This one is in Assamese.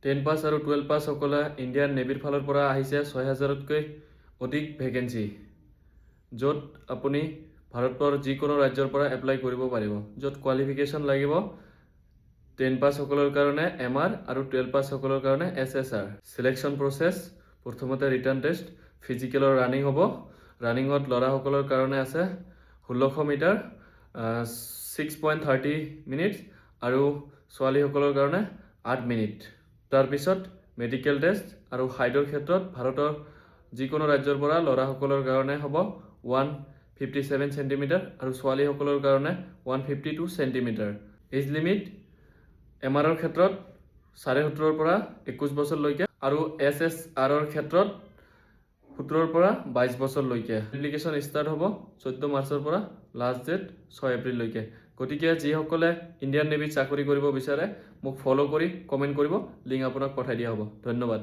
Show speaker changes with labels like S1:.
S1: 10 পাছ আৰু 12 পাছ সকলে ইণ্ডিয়ান নেভিৰ ফালৰ পৰা আহিছে 6000তকৈ অধিক ভেকেঞ্চি, য'ত আপুনি ভাৰতৰ যিকোনো ৰাজ্যৰ পৰা এপ্লাই কৰিব পাৰিব, য'ত কোৱালিফিকেশ্যন লাগিব 10 পাছ সকলৰ কাৰণে MR আৰু 12 পাছ সকলৰ কাৰণে SSR। সিলেকশ্যন প্ৰচেছ: প্ৰথমতে ৰিটাৰ্ণ টেষ্ট, ফিজিকেলৰ ৰানিং হ'ব। ৰানিঙত ল'ৰাসকলৰ কাৰণে আছে 1600 মিটাৰ 6.30 মিনিটছ আৰু ছোৱালীসকলৰ কাৰণে 8 মিনিট। তাৰপিছত মেডিকেল টেষ্ট আৰু হাইটৰ ক্ষেত্ৰত ভাৰতৰ যিকোনো ৰাজ্যৰ পৰা ল'ৰাসকলৰ কাৰণে হ'ব 157 চেণ্টিমিটাৰ আৰু ছোৱালীসকলৰ কাৰণে 152 চেণ্টিমিটাৰ। এজ লিমিট MRৰ ক্ষেত্ৰত 17.5 পৰা 21 বছৰলৈকে আৰু SSRৰ ক্ষেত্ৰত 17 পৰা 22 বছৰলৈকে। এপ্লিকেশ্যন ষ্টাৰ্ট হ'ব 14 মাৰ্চৰ পৰা, লাষ্ট ডেট 6 এপ্ৰিললৈকে। গতিকে যিসকলে ইণ্ডিয়ান নেভিত চাকৰি কৰিব বিচাৰে মোক ফ'ল' কৰি কমেণ্ট কৰিব, লিংক আপোনাক পঠাই দিয়া হ'ব। ধন্যবাদ।